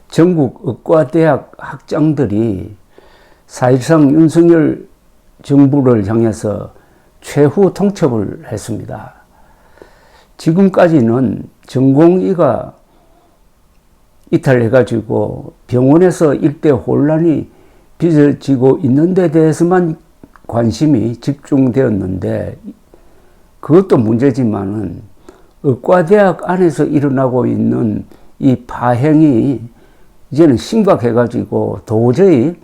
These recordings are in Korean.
전국 의과대학 학장들이 사실상 윤석열 정부를 향해서 최후 통첩을 했습니다. 지금까지는 전공의가 이탈해가지고 병원에서 일대 혼란이 빚어지고 있는 데 대해서만 관심이 집중되었는데, 그것도 문제지만은 의과대학 안에서 일어나고 있는 이 파행이 이제는 심각해가지고 도저히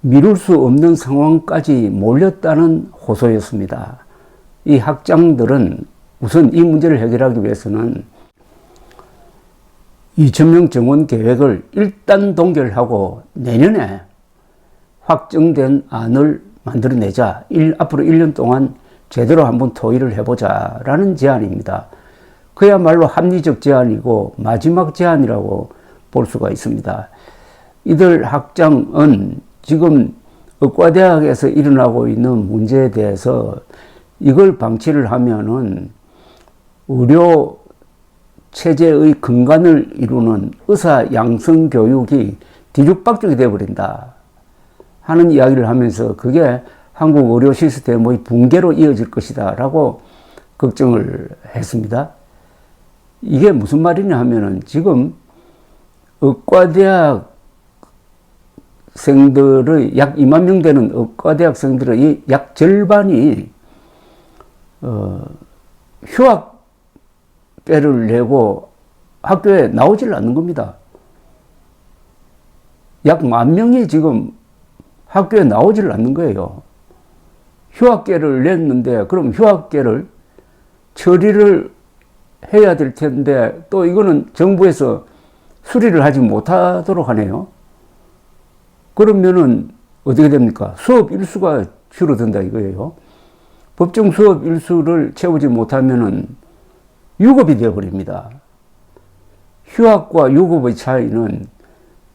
미룰 수 없는 상황까지 몰렸다는 호소였습니다. 이 학장들은 우선 이 문제를 해결하기 위해서는 2,000명 정원 계획을 일단 동결하고 내년에 확정된 안을 만들어내자. 앞으로 1년 동안 제대로 한번 토의를 해보자라는 제안입니다. 그야말로 합리적 제안이고 마지막 제안이라고 볼 수가 있습니다. 이들 학장은 지금 의과대학에서 일어나고 있는 문제에 대해서 이걸 방치를 하면은 의료 체제의 근간을 이루는 의사 양성 교육이 뒤죽박죽이 되어버린다 하는 이야기를 하면서 그게 한국 의료 시스템의 붕괴로 이어질 것이다 라고 걱정을 했습니다. 이게 무슨 말이냐 하면은 지금 의과대학 생들의 약 2만 명 되는 의과대학생들의 약 절반이 휴학계를 내고 학교에 나오질 않는 겁니다. 약 10,000명이 지금 학교에 나오질 않는 거예요. 휴학계를 냈는데 그럼 휴학계를 처리를 해야 될 텐데 또 이거는 정부에서 수리를 하지 못하도록 하네요. 그러면은 어떻게 됩니까? 수업 일수가 줄어든다 이거예요. 법정 수업 일수를 채우지 못하면은 유급이 되어버립니다. 휴학과 유급의 차이는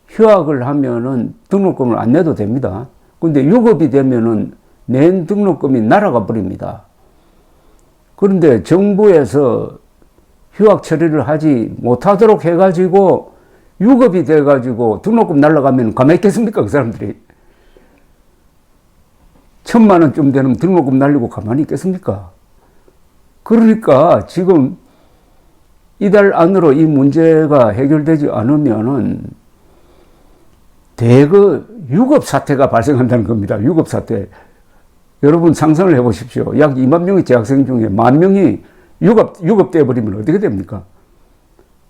휴학을 하면은 등록금을 안 내도 됩니다. 근데 유급이 되면은 낸 등록금이 날아가 버립니다. 그런데 정부에서 휴학 처리를 하지 못하도록 해가지고 유급이 돼가지고 등록금 날아가면 가만히 있겠습니까? 그 사람들이. 1,000만 원쯤 되는 등록금 날리고 가만히 있겠습니까? 그러니까 지금 이달 안으로 이 문제가 해결되지 않으면은 대거 유급 사태가 발생한다는 겁니다. 유급 사태. 여러분 상상을 해보십시오. 약 2만 명의 재학생 중에 10,000명이 유급돼 버리면 어떻게 됩니까?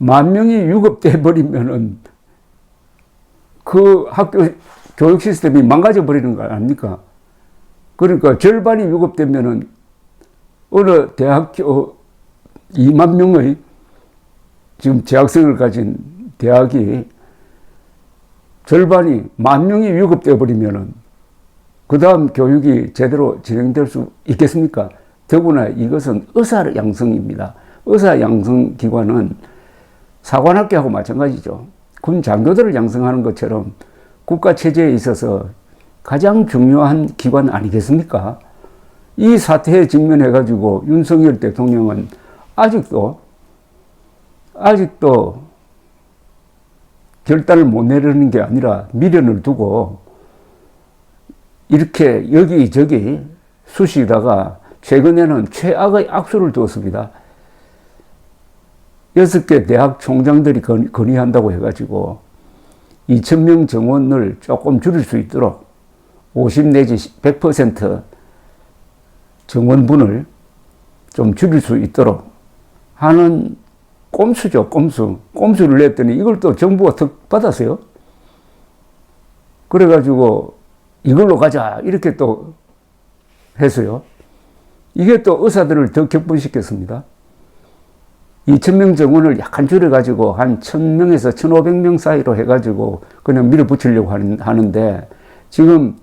10,000명이 유급돼 버리면은 그 학교 교육 시스템이 망가져 버리는 거 아닙니까? 그러니까 절반이 유급되면은 어느 대학교 2만 명의 지금 재학생을 가진 대학이 절반이 10,000명이 유급돼 버리면은 그 다음 교육이 제대로 진행될 수 있겠습니까? 더구나 이것은 의사 양성입니다. 의사 양성 기관은 사관학교하고 마찬가지죠. 군 장교들을 양성하는 것처럼 국가 체제에 있어서 가장 중요한 기관 아니겠습니까? 이 사태에 직면해가지고 윤석열 대통령은 아직도 결단을 못 내리는 게 아니라 미련을 두고 이렇게 여기저기 쑤시다가 최근에는 최악의 악수를 두었습니다. 6개 대학 총장들이 건의한다고 해가지고 2,000명 정원을 조금 줄일 수 있도록 50 내지 100% 정원분을 좀 줄일 수 있도록 하는 꼼수죠, 꼼수. 꼼수를 냈더니 이걸 또 정부가 턱 받았어요. 그래가지고 이걸로 가자 이렇게 또 했어요. 이게 또 의사들을 더 격분시켰습니다. 2,000명 정원을 약간 줄여가지고 한 1,000명에서 1,500명 사이로 해가지고 그냥 밀어붙이려고 하는데 지금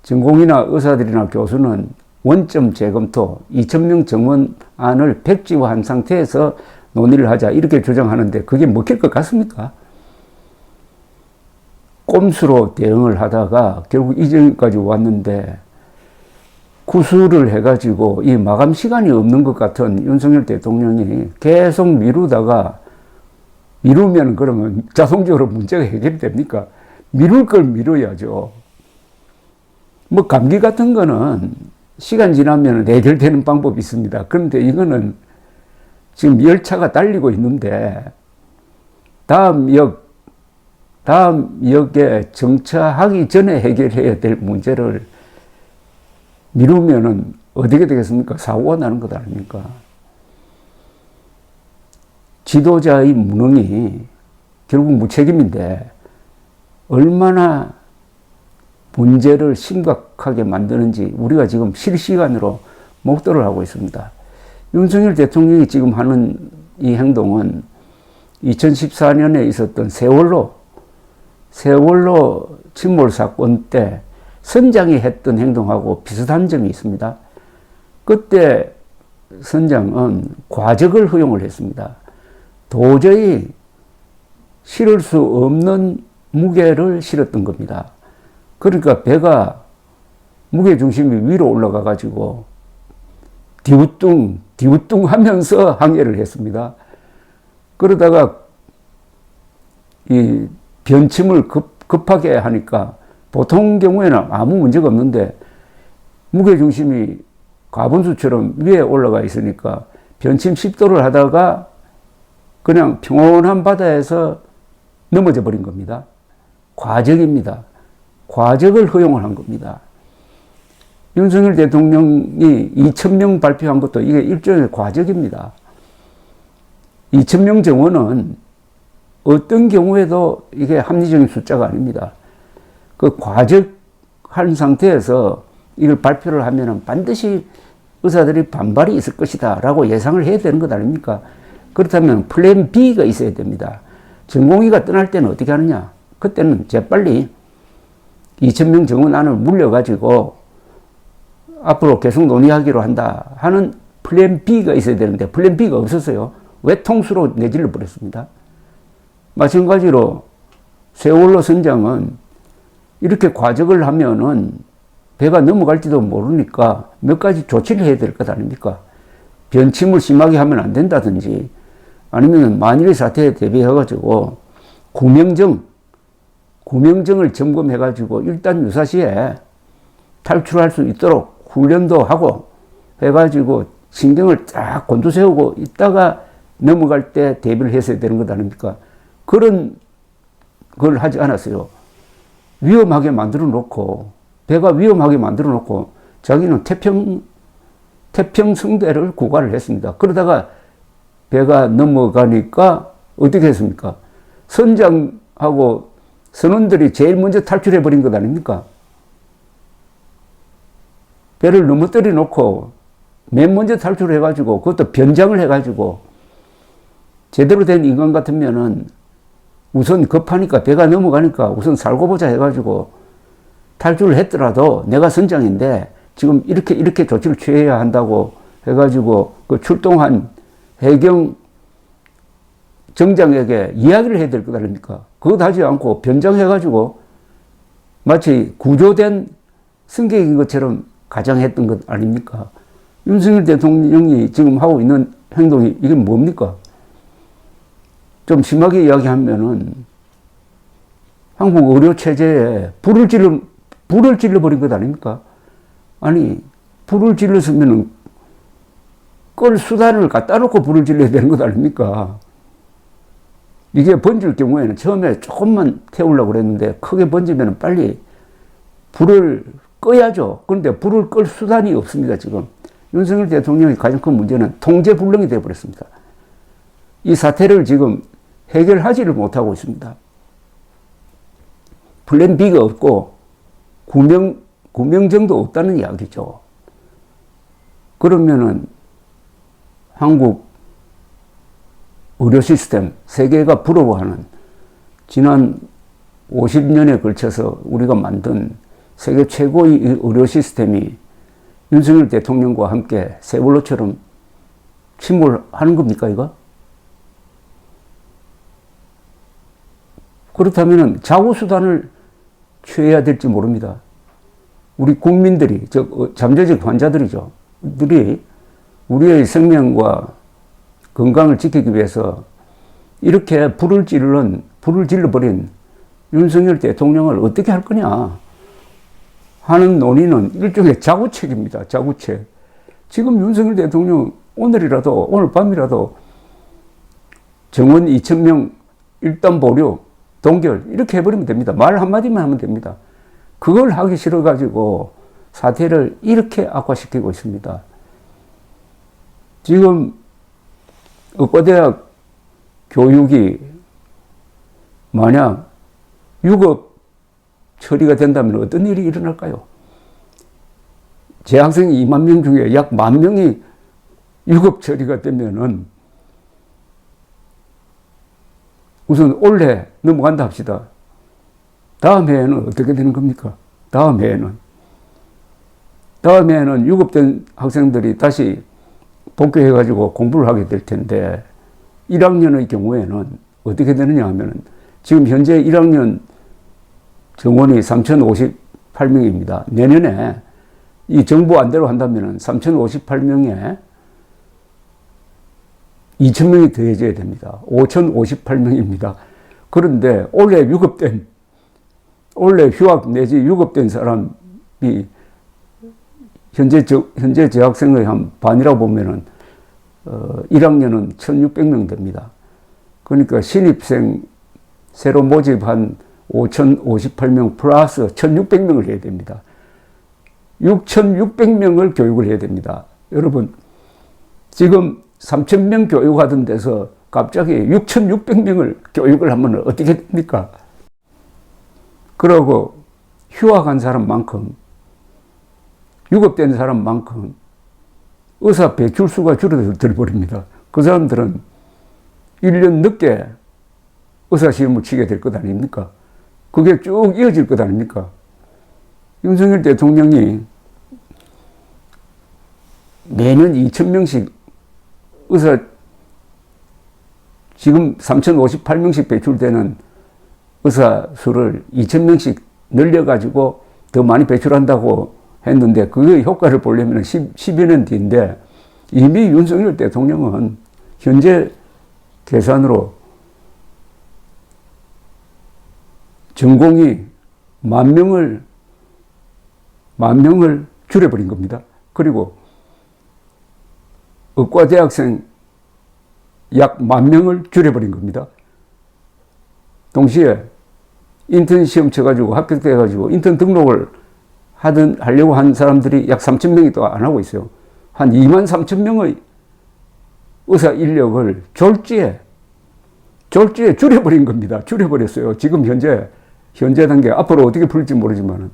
전공의나 의사들이나 교수는 원점 재검토 2,000명 정원안을 백지화한 상태에서 논의를 하자 이렇게 주장하는데 그게 먹힐 것 같습니까? 꼼수로 대응을 하다가 결국 이 점까지 왔는데 구술을 해가지고 이 마감 시간이 없는 것 같은 윤석열 대통령이 계속 미루다가 미루면 그러면 자동적으로 문제가 해결됩니까? 미룰 걸 미뤄야죠. 뭐 감기 같은 거는 시간 지나면 해결되는 방법이 있습니다. 그런데 이거는 지금 열차가 달리고 있는데 다음 역에 정차하기 전에 해결해야 될 문제를 미루면은 어떻게 되겠습니까? 사고가 나는 것 아닙니까? 지도자의 무능이 결국 무책임인데 얼마나 문제를 심각하게 만드는지 우리가 지금 실시간으로 목도를 하고 있습니다. 윤석열 대통령이 지금 하는 이 행동은 2014년에 있었던 세월호 침몰 사건 때 선장이 했던 행동하고 비슷한 점이 있습니다. 그때 선장은 과적을 허용을 했습니다. 도저히 실을 수 없는 무게를 실었던 겁니다. 그러니까 배가 무게중심이 위로 올라가 가지고 디우뚱 하면서 항해를 했습니다. 그러다가 이 변침을 급하게 하니까 보통 경우에는 아무 문제가 없는데 무게중심이 가분수처럼 위에 올라가 있으니까 변침 10도를 하다가 그냥 평온한 바다에서 넘어져 버린 겁니다. 과적입니다. 과적을 허용을 한 겁니다. 윤석열 대통령이 2,000명 발표한 것도 이게 일종의 과적입니다. 2,000명 정원은 어떤 경우에도 이게 합리적인 숫자가 아닙니다. 그 과적한 상태에서 이걸 발표를 하면은 반드시 의사들이 반발이 있을 것이다 라고 예상을 해야 되는 것 아닙니까? 그렇다면 플랜 B가 있어야 됩니다. 전공의가 떠날 때는 어떻게 하느냐? 그때는 재빨리 2,000명 정원안을 물려가지고 앞으로 계속 논의하기로 한다 하는 플랜 B가 있어야 되는데 플랜 B가 없었어요. 외통수로 내질러 버렸습니다. 마찬가지로 세월호 선장은 이렇게 과적을 하면은 배가 넘어갈지도 모르니까 몇 가지 조치를 해야 될 것 아닙니까? 변침을 심하게 하면 안 된다든지 아니면 만일의 사태에 대비해가지고 구명정을 점검해가지고 일단 유사시에 탈출할 수 있도록 훈련도 하고 해가지고 신경을 딱 곤두세우고 있다가 넘어갈 때 대비를 했어야 되는 것 아닙니까? 그런 걸 하지 않았어요. 위험하게 만들어 놓고 배가 위험하게 만들어 놓고 자기는 태평성대를 구가를 했습니다. 그러다가 배가 넘어가니까 어떻게 했습니까? 선장하고 선원들이 제일 먼저 탈출해 버린 것 아닙니까? 배를 넘어뜨려 놓고 맨 먼저 탈출해 가지고 그것도 변장을 해 가지고 제대로 된 인간 같으면은 우선 급하니까 배가 넘어가니까 우선 살고 보자 해 가지고 탈출을 했더라도 내가 선장인데 지금 이렇게 조치를 취해야 한다고 해 가지고 그 출동한 해경 정장에게 이야기를 해야 될 것 아닙니까? 그것 하지 않고 변장해가지고 마치 구조된 승객인 것처럼 가장했던 것 아닙니까? 윤석열 대통령이 지금 하고 있는 행동이 이게 뭡니까? 좀 심하게 이야기하면은 한국 의료 체제에 불을 질러버린 것 아닙니까? 아니, 불을 질렀으면은 끌 수단을 갖다 놓고 불을 질러야 되는 것 아닙니까? 이게 번질 경우에는 처음에 조금만 태우려고 그랬는데 크게 번지면 빨리 불을 꺼야죠. 그런데 불을 끌 수단이 없습니다, 지금. 윤석열 대통령의 가장 큰 문제는 통제불능이 되어버렸습니다. 이 사태를 지금 해결하지를 못하고 있습니다. 플랜 B가 없고 구명정도 없다는 이야기죠. 그러면은 한국 의료 시스템, 세계가 부러워하는 지난 50년에 걸쳐서 우리가 만든 세계 최고의 의료 시스템이 윤석열 대통령과 함께 세월호처럼 침몰하는 겁니까, 이거? 그렇다면 자구수단을 취해야 될지 모릅니다. 우리 국민들이, 잠재적 환자들이죠. 우리의 생명과 건강을 지키기 위해서 이렇게 불을 질러버린 윤석열 대통령을 어떻게 할 거냐 하는 논의는 일종의 자구책입니다. 자구책. 지금 윤석열 대통령 오늘 밤이라도 정원 2,000명 일단 보류, 동결 이렇게 해버리면 됩니다. 말 한마디만 하면 됩니다. 그걸 하기 싫어가지고 사태를 이렇게 악화시키고 있습니다. 지금 의과대학 교육이 만약 유급 처리가 된다면 어떤 일이 일어날까요? 재학생 2만 명 중에 약 1만 명이 유급 처리가 되면은 우선 올해 넘어간다 합시다. 다음 해에는 어떻게 되는 겁니까? 다음 해에는 유급된 학생들이 다시 복귀해가지고 공부를 하게 될 텐데 1학년의 경우에는 어떻게 되느냐 하면은 지금 현재 1학년 정원이 3,058명입니다. 내년에 이 정부 안대로 한다면은 3,058명에 2,000명이 더해져야 됩니다. 5,058명입니다. 그런데 올해 휴학 내지 유급된 사람이 현재 재학생의 한 반이라고 보면은 1학년은 1,600명 됩니다. 그러니까 신입생 새로 모집한 5,058명 플러스 1,600명을 해야 됩니다. 6,600명을 교육을 해야 됩니다. 여러분, 지금 3,000명 교육하던 데서 갑자기 6,600명을 교육을 하면 어떻게 됩니까? 그러고 휴학한 사람만큼, 유급된 사람만큼 의사 배출수가 줄어들어버립니다. 그 사람들은 1년 늦게 의사시험을 치게 될 것 아닙니까? 그게 쭉 이어질 것 아닙니까? 윤석열 대통령이 매년 2,000명씩 지금 3,058명씩 배출되는 의사 수를 2,000명씩 늘려가지고 더 많이 배출한다고 했는데 그 효과를 보려면 10여 년 뒤인데 이미 윤석열 대통령은 현재 계산으로 전공이 10,000명을 줄여버린 겁니다. 그리고 의과대학생 약 10,000명을 줄여버린 겁니다. 동시에 인턴 시험 쳐가지고 합격돼가지고 인턴 등록을 하려고 한 사람들이 약 3,000명이 또 안 하고 있어요. 한 23,000명의 의사 인력을 졸지에 줄여버린 겁니다. 줄여버렸어요. 지금 현재 단계, 앞으로 어떻게 풀릴지 모르지만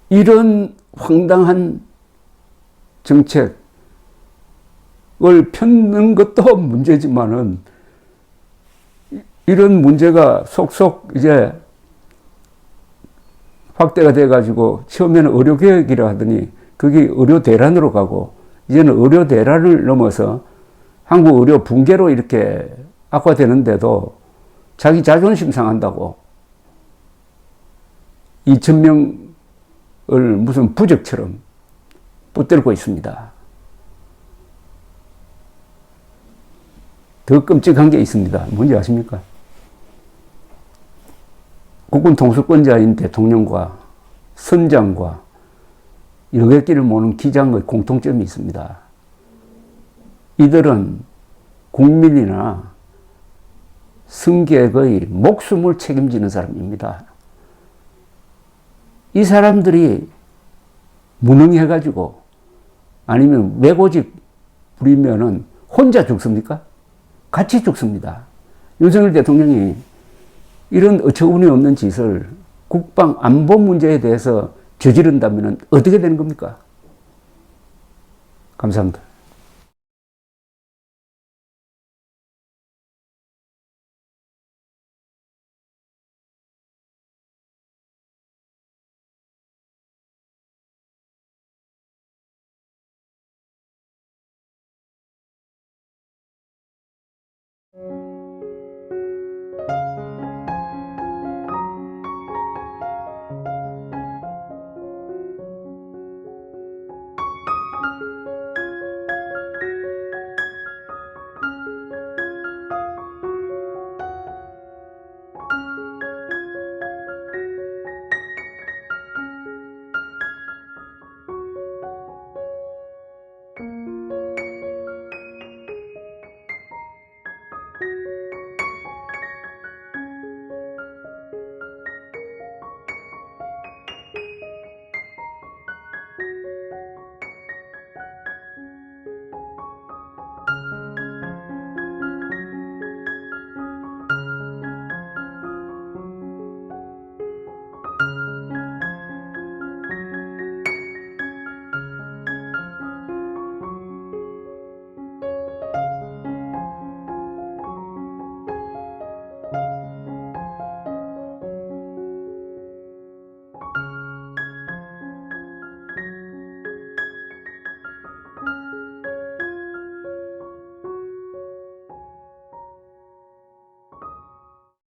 이런 황당한 정책을 펴는 것도 문제지만은 이런 문제가 속속 이제 확대가 돼가지고 처음에는 의료개혁이라 하더니 그게 의료대란으로 가고 이제는 의료대란을 넘어서 한국 의료 붕괴로 이렇게 악화되는데도 자기 자존심 상한다고 2,000명을 무슨 부적처럼 붙들고 있습니다. 더 끔찍한 게 있습니다. 뭔지 아십니까? 국군 통수권자인 대통령과 선장과 여객기를 모는 기장의 공통점이 있습니다. 이들은 국민이나 승객의 목숨을 책임지는 사람입니다. 이 사람들이 무능해가지고 아니면 외고집 부리면은 혼자 죽습니까? 같이 죽습니다. 윤석열 대통령이 이런 어처구니 없는 짓을 국방 안보 문제에 대해서 저지른다면 어떻게 되는 겁니까? 감사합니다.